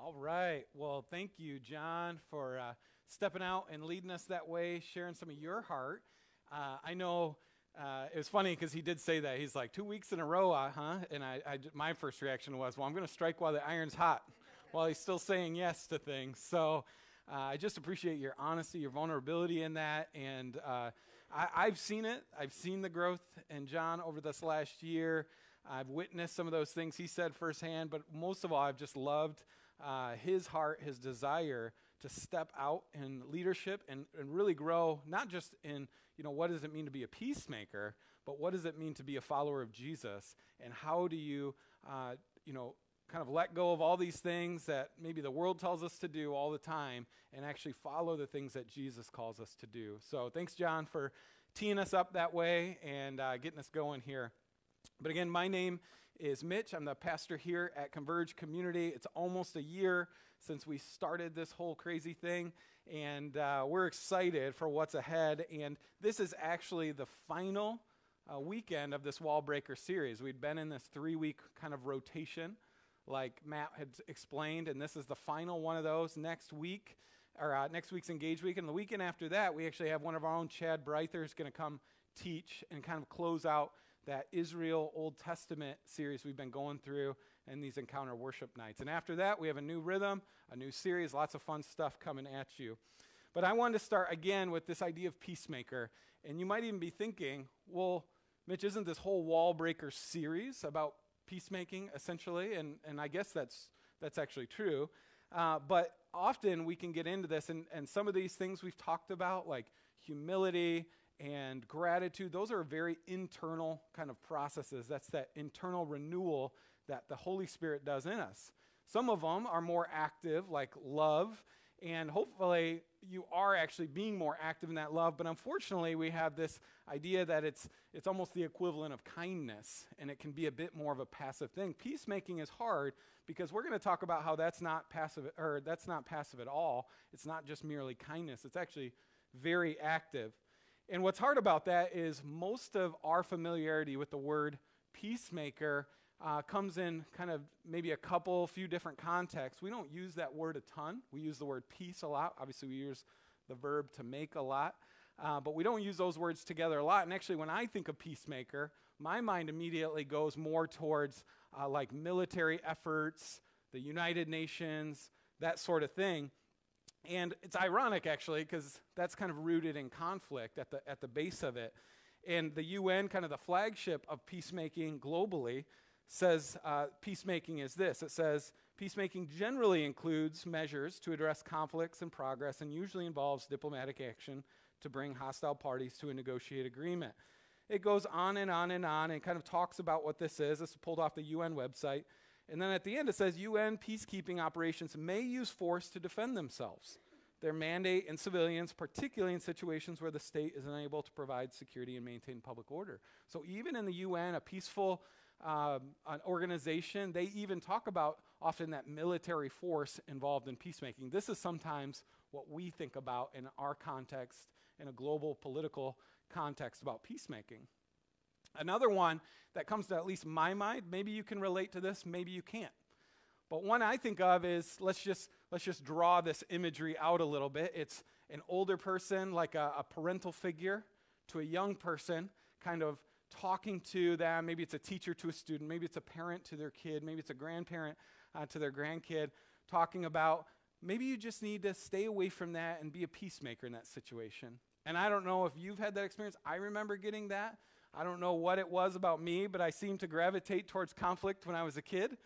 All right. Well, thank you, John, for stepping out and leading us that way, sharing some of your heart. I know it was funny because he did say that. He's like, 2 weeks in a row, huh? And my first reaction was, well, I'm going to strike while the iron's hot, while he's still saying yes to things. So I just appreciate your honesty, your vulnerability in that. And I've seen it. I've seen the growth in John over this last year. I've witnessed some of those things he said firsthand. But most of all, I've just loved his heart, his desire to step out in leadership and really grow, not just in, what does it mean to be a peacemaker, but what does it mean to be a follower of Jesus? And how do you, kind of let go of all these things that maybe the world tells us to do all the time and actually follow the things that Jesus calls us to do. So thanks, John, for teeing us up that way and getting us going here. But again, my name is Mitch. I'm the pastor here at Converge Community. It's almost a year since we started this whole crazy thing, and we're excited for what's ahead. And this is actually the final weekend of this Wall Breaker series. We'd been in this 3-week kind of rotation, like Matt had explained, and this is the final one of those next week, or next week's Engage Week. And the weekend after that, we actually have one of our own, Chad Breither, is going to come teach and kind of close out that Israel Old Testament series we've been going through in these Encounter Worship Nights. And after that, we have a new rhythm, a new series, lots of fun stuff coming at you. But I wanted to start again with this idea of peacemaker. And you might even be thinking, well, Mitch, isn't this whole Wall Breaker series about peacemaking, essentially? And I guess that's actually true. But often we can get into this, and some of these things we've talked about, like humility and gratitude, those are very internal kind of processes. That's that internal renewal that the Holy Spirit does in us. Some of them are more active, like love, and hopefully you are actually being more active in that love. But unfortunately, we have this idea that it's almost the equivalent of kindness, and it can be a bit more of a passive thing. Peacemaking is hard because we're going to talk about how that's not passive at all. It's not just merely kindness. It's actually very active. And what's hard about that is most of our familiarity with the word peacemaker comes in kind of maybe a few different contexts. We don't use that word a ton. We use the word peace a lot. Obviously, we use the verb to make a lot. But we don't use those words together a lot. And actually, when I think of peacemaker, my mind immediately goes more towards like military efforts, the United Nations, that sort of thing. And it's ironic, actually, because that's kind of rooted in conflict at the base of it. And the UN, kind of the flagship of peacemaking globally, says peacemaking is this. It says, peacemaking generally includes measures to address conflicts and progress and usually involves diplomatic action to bring hostile parties to a negotiated agreement. It goes on and on and on and kind of talks about what this is. This is pulled off the UN website. And then at the end it says UN peacekeeping operations may use force to defend themselves. Their mandate in civilians, particularly in situations where the state is unable to provide security and maintain public order. So even in the UN, a peaceful an organization, they even talk about often that military force involved in peacemaking. This is sometimes what we think about in our context, in a global political context about peacemaking. Another one that comes to at least my mind, maybe you can relate to this, maybe you can't. But one I think of is, let's just draw this imagery out a little bit. It's an older person, like a parental figure, to a young person, kind of talking to them. Maybe it's a teacher to a student, maybe it's a parent to their kid, maybe it's a grandparent to their grandkid, talking about maybe you just need to stay away from that and be a peacemaker in that situation. And I don't know if you've had that experience. I remember getting that. I don't know what it was about me, but I seemed to gravitate towards conflict when I was a kid,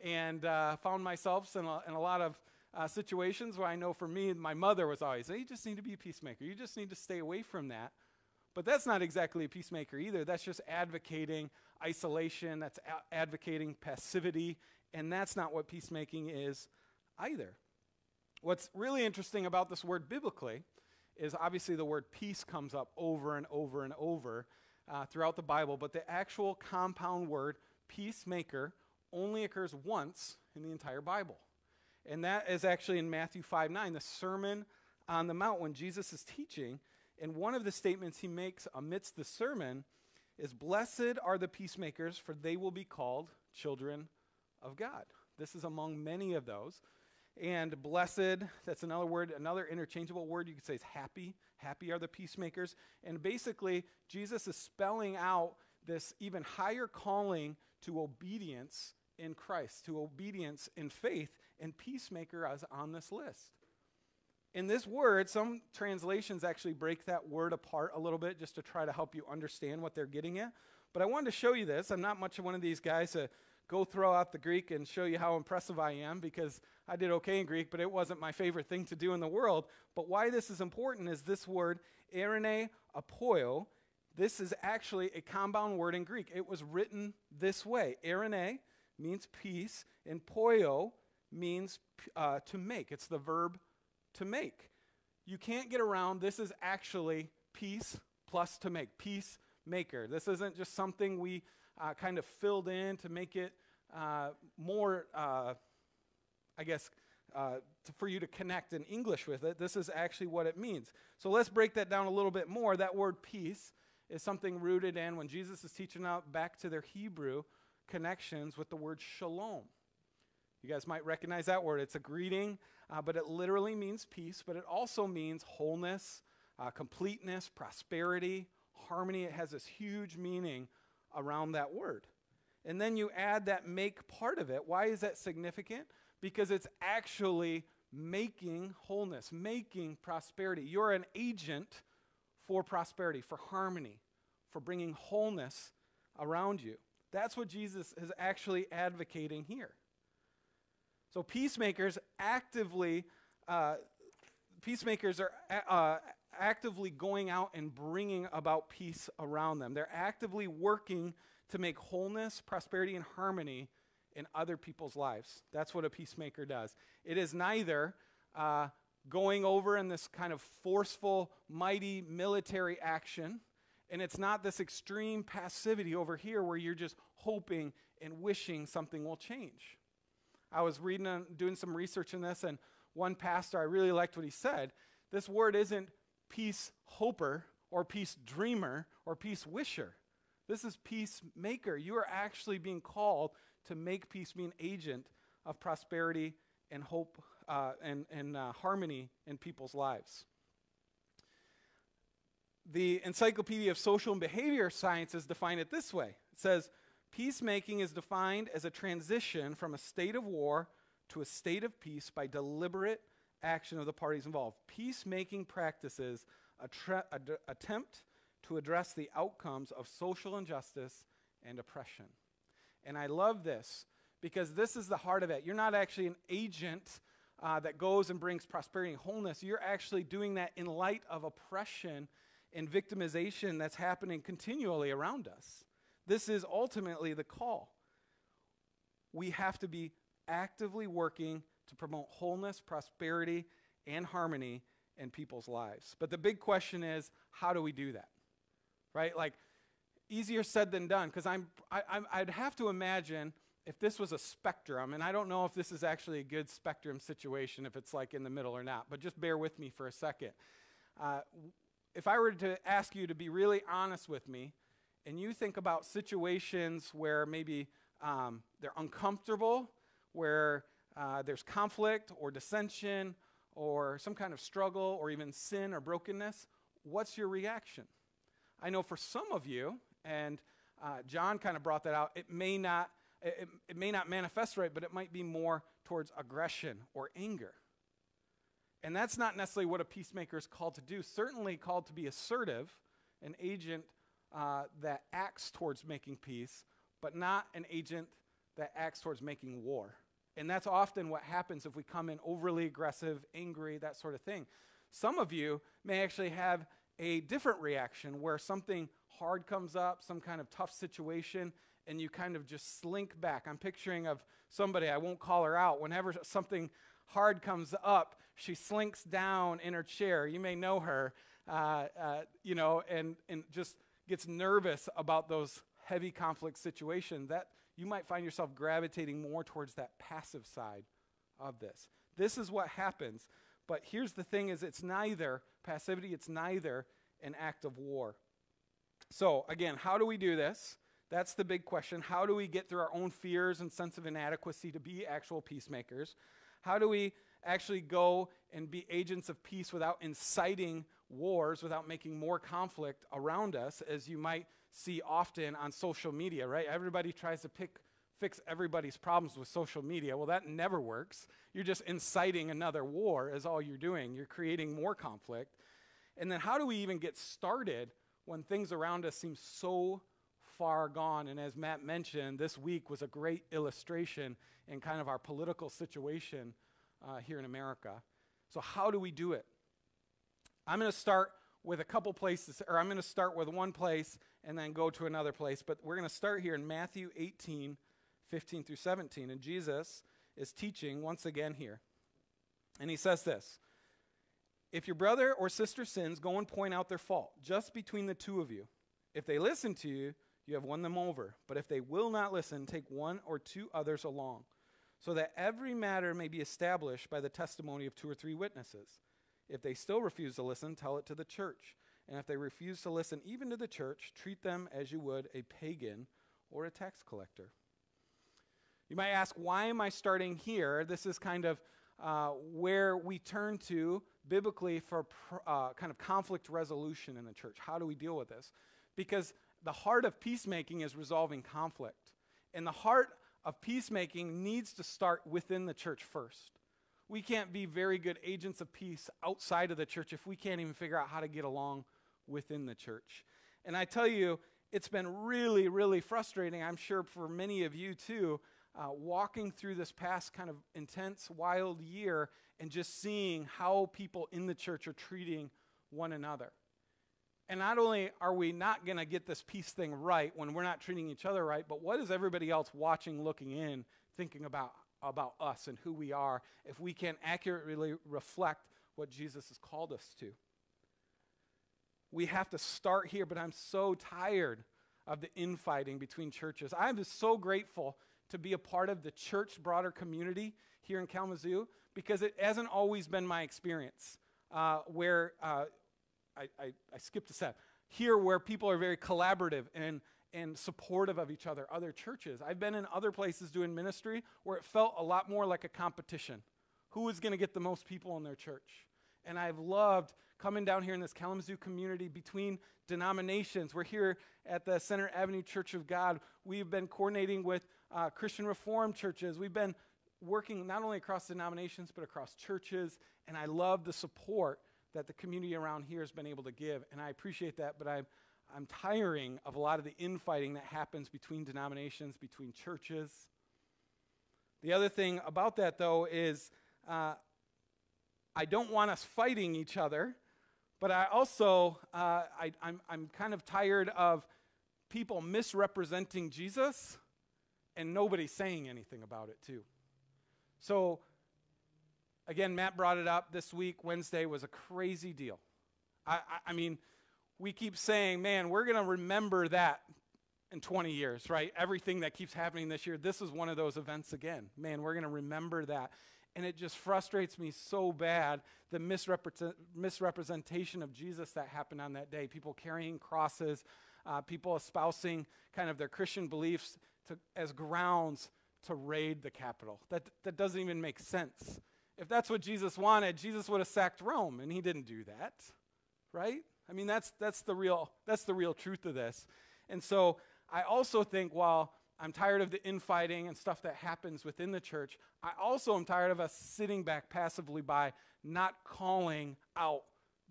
and found myself in a lot of situations where I know for me, my mother was always, hey, you just need to be a peacemaker. You just need to stay away from that. But that's not exactly a peacemaker either. That's just advocating isolation. That's advocating passivity. And that's not what peacemaking is either. What's really interesting about this word biblically is obviously the word peace comes up over and over and over throughout the Bible. But the actual compound word peacemaker only occurs once in the entire Bible. And that is actually in Matthew 5:9, the Sermon on the Mount, when Jesus is teaching. And one of the statements he makes amidst the sermon is, "Blessed are the peacemakers, for they will be called children of God." This is among many of those. And blessed, that's another word, another interchangeable word you could say is happy. Happy are the peacemakers. And basically, Jesus is spelling out this even higher calling to obedience in Christ, to obedience in faith, and peacemaker is on this list. In this word, some translations actually break that word apart a little bit just to try to help you understand what they're getting at. But I wanted to show you this. I'm not much of one of these guys to go throw out the Greek and show you how impressive I am, because I did okay in Greek, but it wasn't my favorite thing to do in the world. But why this is important is this word, eirene apoio. This is actually a compound word in Greek. It was written this way. Eirene means peace, and poio means to make. It's the verb to make. You can't get around, this is actually peace plus to make. Peacemaker. This isn't just something we kind of filled in to make it more, for you to connect in English with it. This is actually what it means. So let's break that down a little bit more. That word peace is something rooted in when Jesus is teaching out back to their Hebrew connections with the word shalom. You guys might recognize that word. It's a greeting, but it literally means peace, but it also means wholeness, completeness, prosperity, harmony. It has this huge meaning around that word. And then you add that make part of it. Why is that significant? Because it's actually making wholeness, making prosperity. You're an agent for prosperity, for harmony, for bringing wholeness around you. That's what Jesus is actually advocating here. So peacemakers are actively going out and bringing about peace around them. They're actively working to make wholeness, prosperity, and harmony in other people's lives. That's what a peacemaker does. It is neither going over in this kind of forceful, mighty military action, and it's not this extreme passivity over here where you're just hoping and wishing something will change. I was doing some research in this, and one pastor, I really liked what he said. This word isn't peace hoper or peace dreamer or peace wisher. This is peacemaker. You are actually being called to make peace, be an agent of prosperity and hope and harmony in people's lives. The Encyclopedia of Social and Behavior Sciences define it this way. It says, peacemaking is defined as a transition from a state of war to a state of peace by deliberate action of the parties involved. Peacemaking practices attempt to address the outcomes of social injustice and oppression. And I love this because this is the heart of it. You're not actually an agent that goes and brings prosperity and wholeness. You're actually doing that in light of oppression and victimization that's happening continually around us. This is ultimately the call. We have to be actively working to promote wholeness, prosperity, and harmony in people's lives. But the big question is, how do we do that? Right? Like, easier said than done, because I'd have to imagine if this was a spectrum, and I don't know if this is actually a good spectrum situation, if it's like in the middle or not, but just bear with me for a second. If I were to ask you to be really honest with me, and you think about situations where maybe they're uncomfortable, where there's conflict or dissension or some kind of struggle or even sin or brokenness, what's your reaction? I know for some of you, and John kind of brought that out, it may not manifest right, but it might be more towards aggression or anger. And that's not necessarily what a peacemaker is called to do. Certainly called to be assertive, an agent that acts towards making peace, but not an agent that acts towards making war. And that's often what happens if we come in overly aggressive, angry, that sort of thing. Some of you may actually have a different reaction where something hard comes up, some kind of tough situation, and you kind of just slink back. I'm picturing of somebody, I won't call her out, whenever something hard comes up, she slinks down in her chair. You may know her, and just gets nervous about those heavy conflict situations. That you might find yourself gravitating more towards that passive side of this. This is what happens. But here's the thing is it's neither passivity, it's neither an act of war. So again, how do we do this? That's the big question. How do we get through our own fears and sense of inadequacy to be actual peacemakers? How do we actually go and be agents of peace without inciting wars, without making more conflict around us, as you might see often on social media, right? Everybody tries to fix everybody's problems with social media. Well, that never works. You're just inciting another war is all you're doing. You're creating more conflict. And then how do we even get started when things around us seem so far gone? And as Matt mentioned, this week was a great illustration in kind of our political situation here in America. So how do we do it? I'm going to start with a couple places, or I'm going to start with one place and then go to another place. But we're going to start here in Matthew 18, 15 through 17. And Jesus is teaching once again here. And he says this: if your brother or sister sins, go and point out their fault, just between the two of you. If they listen to you, you have won them over. But if they will not listen, take one or two others along, so that every matter may be established by the testimony of 2 or 3 witnesses. If they still refuse to listen, tell it to the church. And if they refuse to listen even to the church, treat them as you would a pagan or a tax collector. You might ask, why am I starting here? This is kind of where we turn to biblically for kind of conflict resolution in the church. How do we deal with this? Because the heart of peacemaking is resolving conflict. And the heart of peacemaking needs to start within the church first. We can't be very good agents of peace outside of the church if we can't even figure out how to get along within the church. And I tell you, it's been really, really frustrating, I'm sure for many of you too, walking through this past kind of intense, wild year and just seeing how people in the church are treating one another. And not only are we not going to get this peace thing right when we're not treating each other right, but what is everybody else watching, looking in, thinking about us and who we are if we can't accurately reflect what Jesus has called us to? We have to start here, but I'm so tired of the infighting between churches. I'm just so grateful to be a part of the church broader community here in Kalamazoo, because it hasn't always been my experience where I skipped a step. Here where people are very collaborative and supportive of each other, other churches. I've been in other places doing ministry where it felt a lot more like a competition. Who is going to get the most people in their church? And I've loved coming down here in this Kalamazoo community between denominations. We're here at the Center Avenue Church of God. We've been coordinating with Christian Reformed churches. We've been working not only across denominations, but across churches. And I love the support that the community around here has been able to give. And I appreciate that, but I'm tiring of a lot of the infighting that happens between denominations, between churches. The other thing about that, though, is I don't want us fighting each other, but I also, I'm kind of tired of people misrepresenting Jesus and nobody saying anything about it, too. So, again, Matt brought it up this week. Wednesday was a crazy deal. I mean, we keep saying, man, we're going to remember that in 20 years, right? Everything that keeps happening this year, this is one of those events again. Man, we're going to remember that. And it just frustrates me so bad, the misrepresentation of Jesus that happened on that day. People carrying crosses, people espousing kind of their Christian beliefs as grounds to raid the Capitol. That doesn't even make sense. If that's what Jesus wanted, Jesus would have sacked Rome, and he didn't do that, right? I mean, that's the real truth of this. And so I also think, while I'm tired of the infighting and stuff that happens within the church, I also am tired of us sitting back passively by, not calling out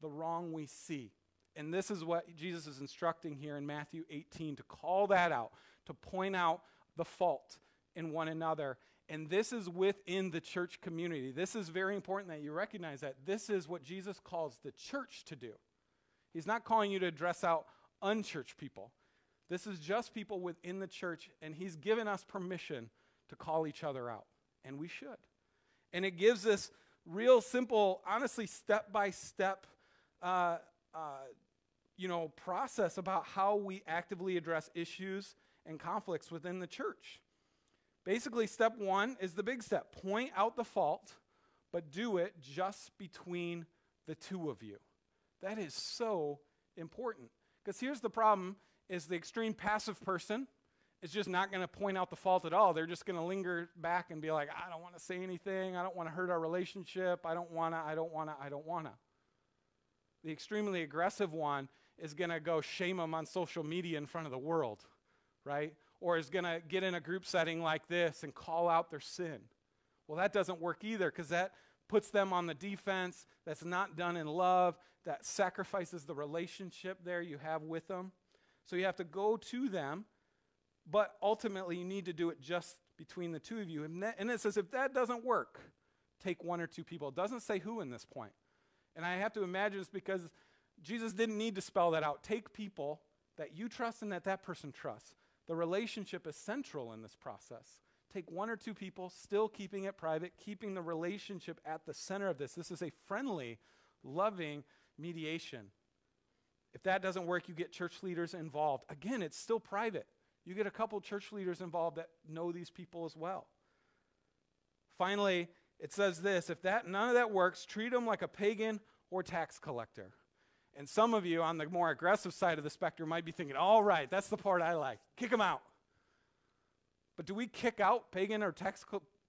the wrong we see. And this is what Jesus is instructing here in Matthew 18, to call that out, to point out the fault in one another. And this is within the church community. This is very important that you recognize that. This is what Jesus calls the church to do. He's not calling you to dress out unchurched people. This is just people within the church, and he's given us permission to call each other out, and we should. And it gives this real simple, honestly, step-by-step process about how we actively address issues and conflicts within the church. Basically, step 1 is the big step. Point out the fault, but do it just between the two of you. That is so important. Because here's the problem, is the extreme passive person is just not going to point out the fault at all. They're just going to linger back and be like, I don't want to say anything. I don't want to hurt our relationship. I don't want to. The extremely aggressive one is going to go shame them on social media in front of the world, right? Or is going to get in a group setting like this and call out their sin. Well, that doesn't work either, because that puts them on the defense. That's not done in love. That sacrifices the relationship there you have with them. So you have to go to them, but ultimately you need to do it just between the two of you. And it says if that doesn't work, take one or two people. It doesn't say who in this point. And I have to imagine it's because Jesus didn't need to spell that out. Take people that you trust and that person trusts. The relationship is central in this process. Take one or two people, still keeping it private, keeping the relationship at the center of this. This is a friendly, loving mediation. If that doesn't work, you get church leaders involved. Again, it's still private. You get a couple church leaders involved that know these people as well. Finally, it says this, if none of that works, treat them like a pagan or tax collector. And some of you on the more aggressive side of the spectrum might be thinking, all right, that's the part I like. Kick them out. But do we kick out pagan or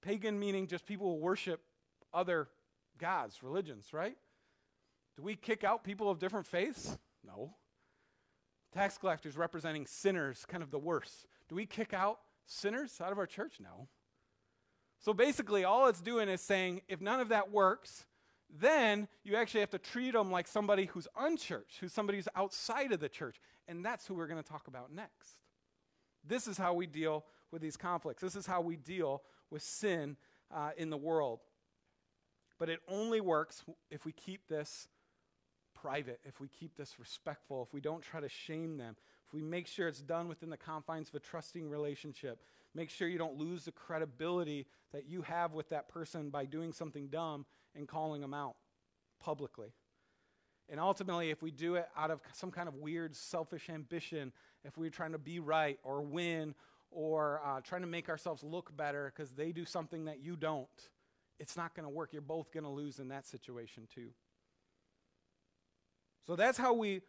pagan meaning just people who worship other gods, religions, right? Do we kick out people of different faiths? No. Tax collectors representing sinners, kind of the worst. Do we kick out sinners out of our church? No. So basically all it's doing is saying if none of that works, then you actually have to treat them like somebody who's unchurched, who's somebody who's outside of the church. And that's who we're going to talk about next. This is how we deal with these conflicts. This is how we deal with sin in the world. But it only works if we keep this private, if we keep this respectful, if we don't try to shame them, if we make sure it's done within the confines of a trusting relationship, make sure you don't lose the credibility that you have with that person by doing something dumb and calling them out publicly. And ultimately, if we do it out of some kind of weird selfish ambition, if we're trying to be right or win or trying to make ourselves look better because they do something that you don't, it's not going to work. You're both going to lose in that situation too. So that's how we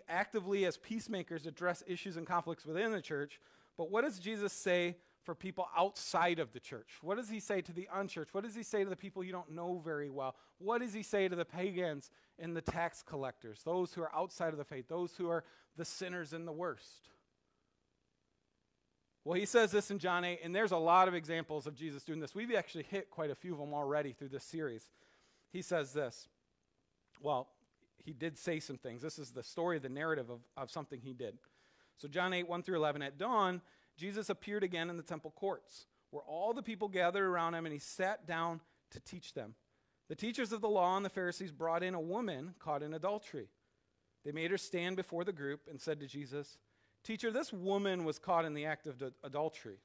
actively as peacemakers address issues and conflicts within the church. But what does Jesus say for people outside of the church? What does he say to the unchurched? What does he say to the people you don't know very well? What does he say to the pagans and the tax collectors, those who are outside of the faith, those who are the sinners and the worst? Well, he says this in John 8, and there's a lot of examples of Jesus doing this. We've actually hit quite a few of them already through this series. He says this. Well, he did say some things. This is the story, the narrative of something he did. So John 8, 1 through 11, at dawn, Jesus appeared again in the temple courts, where all the people gathered around him, and he sat down to teach them. The teachers of the law and the Pharisees brought in a woman caught in adultery. They made her stand before the group and said to Jesus, "Teacher, this woman was caught in the act of adultery.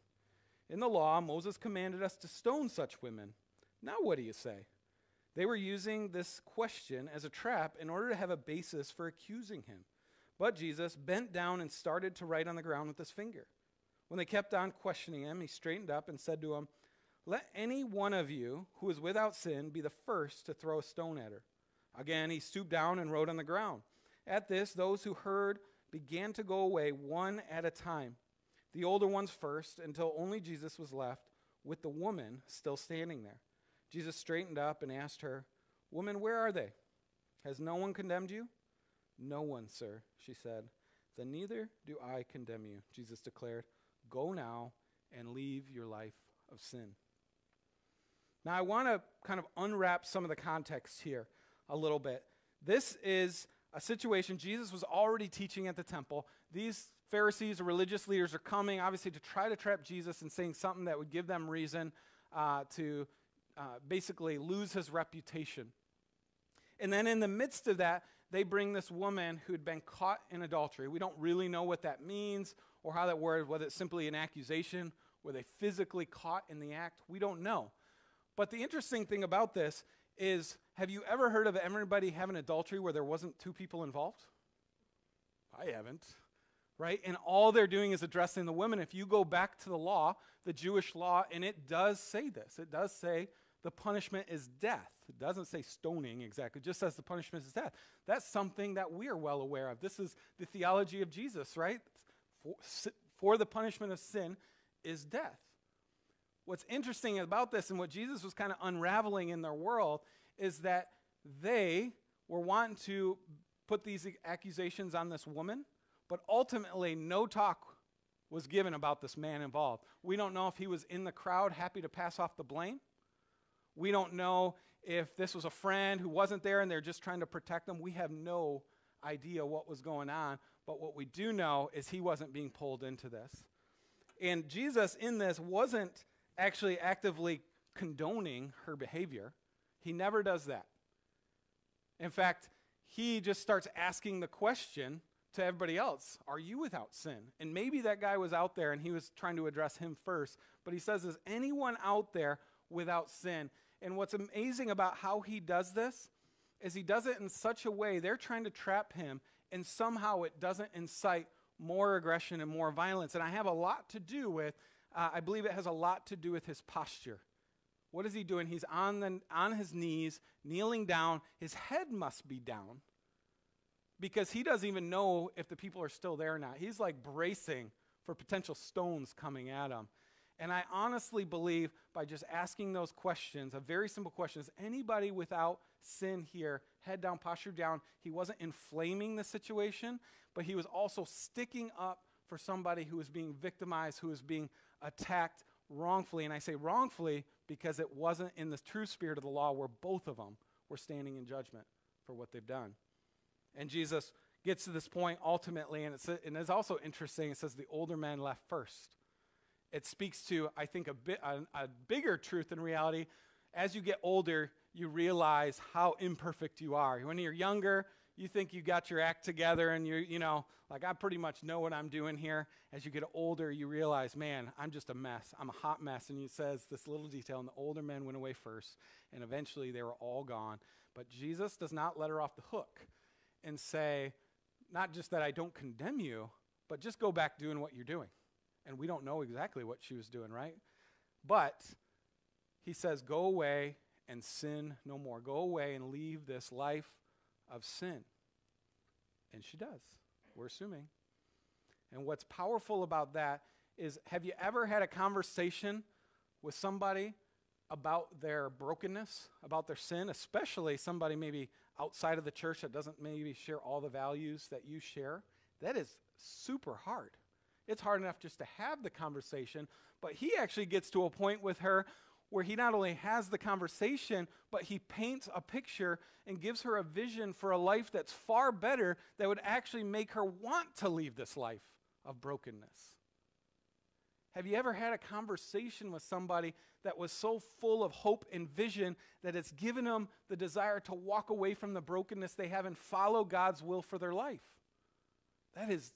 In the law, Moses commanded us to stone such women. Now what do you say?" They were using this question as a trap in order to have a basis for accusing him. But Jesus bent down and started to write on the ground with his finger. When they kept on questioning him, he straightened up and said to them, "Let any one of you who is without sin be the first to throw a stone at her." Again, he stooped down and wrote on the ground. At this, those who heard began to go away one at a time, the older ones first, until only Jesus was left with the woman still standing there. Jesus straightened up and asked her, "Woman, where are they? Has no one condemned you?" "No one, sir," she said. "Then neither do I condemn you," Jesus declared. "Go now and leave your life of sin." Now, I want to kind of unwrap some of the context here a little bit. This is a situation Jesus was already teaching at the temple. These Pharisees or religious leaders are coming, obviously, to try to trap Jesus and saying something that would give them reason to basically lose his reputation. And then in the midst of that, they bring this woman who had been caught in adultery. We don't really know what that means or how that works, whether it's simply an accusation, were they physically caught in the act? We don't know. But the interesting thing about this is, have you ever heard of everybody having adultery where there wasn't two people involved? I haven't, right? And all they're doing is addressing the women. If you go back to the law, the Jewish law, and it does say this. It does say the punishment is death. It doesn't say stoning exactly. It just says the punishment is death. That's something that we are well aware of. This is the theology of Jesus, right? For the punishment of sin is death. What's interesting about this and what Jesus was kind of unraveling in their world is that they were wanting to put these accusations on this woman, but ultimately no talk was given about this man involved. We don't know if he was in the crowd happy to pass off the blame. We don't know if this was a friend who wasn't there and they're just trying to protect them. We have no idea what was going on, but what we do know is he wasn't being pulled into this. And Jesus in this wasn't actually actively condoning her behavior. He never does that. In fact, he just starts asking the question to everybody else, are you without sin? And maybe that guy was out there and he was trying to address him first, but he says, is anyone out there without sin? And what's amazing about how he does this is he does it in such a way, they're trying to trap him, and somehow it doesn't incite more aggression and more violence. And I have a lot to do with, I believe it has a lot to do with his posture. What is he doing? He's on his knees, kneeling down. His head must be down because he doesn't even know if the people are still there or not. He's like bracing for potential stones coming at him. And I honestly believe by just asking those questions, a very simple question, is anybody without sin here, head down, posture down? He wasn't inflaming the situation, but he was also sticking up for somebody who was being victimized, who was being attacked wrongfully. And I say wrongfully because it wasn't in the true spirit of the law where both of them were standing in judgment for what they've done. And Jesus gets to this point ultimately, and it's also interesting, it says the older men left first. It speaks to, I think, a bigger truth in reality. As you get older, you realize how imperfect you are. When you're younger, you think you got your act together and you know, like I pretty much know what I'm doing here. As you get older, you realize, man, I'm just a mess. I'm a hot mess. And he says this little detail, and the older men went away first, and eventually they were all gone. But Jesus does not let her off the hook and say, not just that I don't condemn you, but just go back doing what you're doing. And we don't know exactly what she was doing, right? But he says, go away and sin no more. Go away and leave this life of sin. And she does, we're assuming. And what's powerful about that is, have you ever had a conversation with somebody about their brokenness, about their sin, especially somebody maybe outside of the church that doesn't maybe share all the values that you share? That is super hard. It's hard enough just to have the conversation, but he actually gets to a point with her where he not only has the conversation, but he paints a picture and gives her a vision for a life that's far better, that would actually make her want to leave this life of brokenness. Have you ever had a conversation with somebody that was so full of hope and vision that it's given them the desire to walk away from the brokenness they have and follow God's will for their life? That is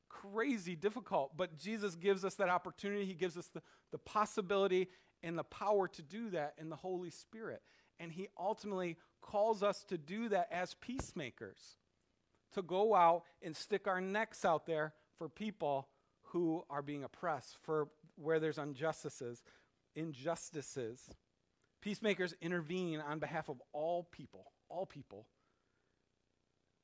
crazy difficult, but Jesus gives us that opportunity. He gives us the possibility and the power to do that in the Holy Spirit. And he ultimately calls us to do that as peacemakers, to go out and stick our necks out there for people who are being oppressed, for where there's injustices. Peacemakers intervene on behalf of all people,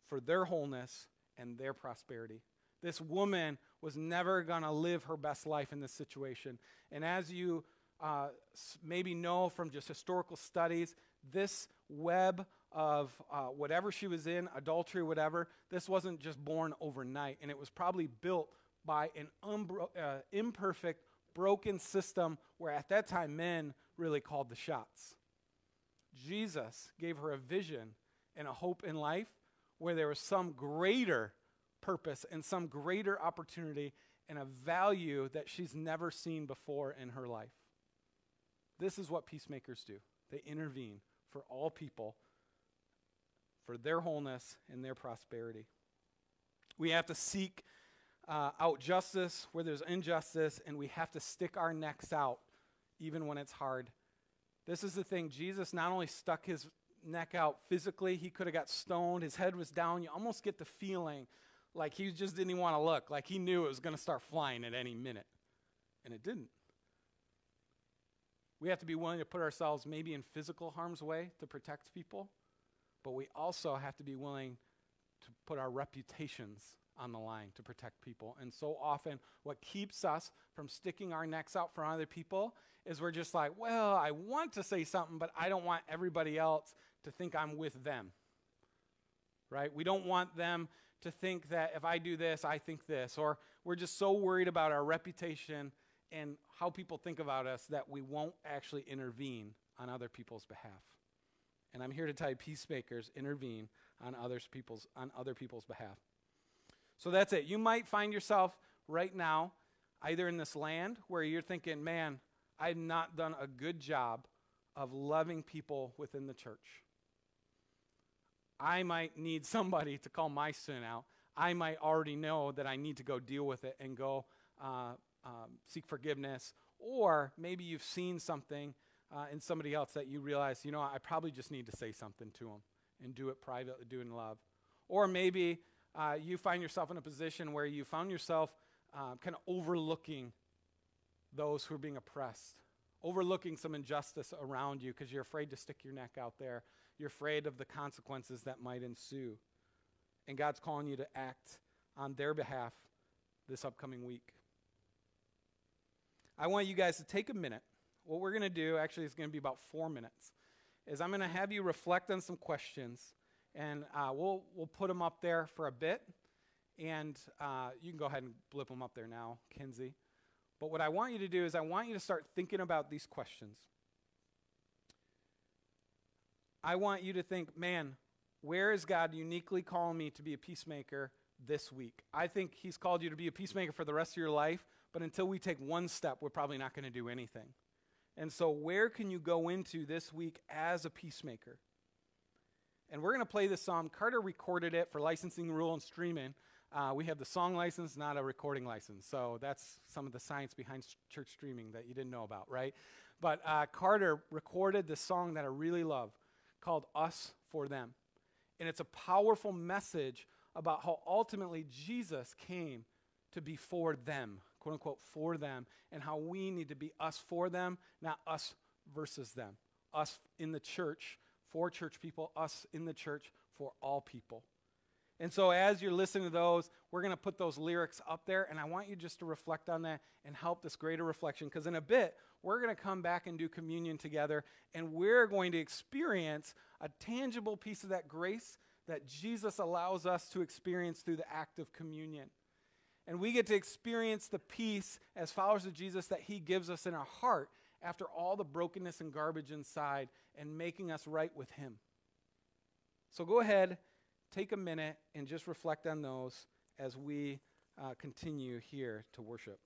for their wholeness and their prosperity. This woman was never going to live her best life in this situation. And as you maybe know from just historical studies, this web of whatever she was in, adultery, whatever, this wasn't just born overnight. And it was probably built by an imperfect, broken system where at that time men really called the shots. Jesus gave her a vision and a hope in life where there was some greater purpose and some greater opportunity and a value that she's never seen before in her life. This is what peacemakers do. They intervene for all people, for their wholeness and their prosperity. We have to seek out justice where there's injustice, and we have to stick our necks out even when it's hard. This is the thing. Jesus not only stuck his neck out physically, he could have got stoned. His head was down. You almost get the feeling like he just didn't even want to look, like he knew it was going to start flying at any minute. And it didn't. We have to be willing to put ourselves maybe in physical harm's way to protect people, but we also have to be willing to put our reputations on the line to protect people. And so often what keeps us from sticking our necks out for other people is we're just like, well, I want to say something, but I don't want everybody else to think I'm with them, right? We don't want them to think that if I do this, I think this. Or we're just so worried about our reputation and how people think about us that we won't actually intervene on other people's behalf. And I'm here to tell you, peacemakers intervene on other people's behalf. So that's it. You might find yourself right now either in this land where you're thinking, man, I've not done a good job of loving people within the church. I might need somebody to call my sin out. I might already know that I need to go deal with it and go seek forgiveness. Or maybe you've seen something in somebody else that you realize, I probably just need to say something to them and do it privately, do it in love. Or maybe you find yourself in a position where you found yourself kind of overlooking those who are being oppressed, overlooking some injustice around you because you're afraid to stick your neck out there. You're afraid of the consequences that might ensue. And God's calling you to act on their behalf this upcoming week. I want you guys to take a minute. What we're going to do, actually it's going to be about 4 minutes, is I'm going to have you reflect on some questions, and we'll put them up there for a bit, and you can go ahead and blip them up there now, Kinsey. But what I want you to do is I want you to start thinking about these questions. I want you to think, man, where is God uniquely calling me to be a peacemaker this week? I think he's called you to be a peacemaker for the rest of your life, but until we take one step, we're probably not going to do anything. And so where can you go into this week as a peacemaker? And we're going to play this song. Carter recorded it for licensing, rule, and streaming. We have the song license, not a recording license. So that's some of the science behind church streaming that you didn't know about, right? But Carter recorded this song that I really love called Us for Them. And it's a powerful message about how ultimately Jesus came to be for them, quote unquote, for them, and how we need to be us for them, not us versus them. Us in the church for church people, us in the church for all people. And so as you're listening to those, we're going to put those lyrics up there, and I want you just to reflect on that and help this greater reflection, because in a bit, we're going to come back and do communion together, and we're going to experience a tangible piece of that grace that Jesus allows us to experience through the act of communion. And we get to experience the peace as followers of Jesus that he gives us in our heart after all the brokenness and garbage inside and making us right with him. So go ahead, take a minute, and just reflect on those as we continue here to worship.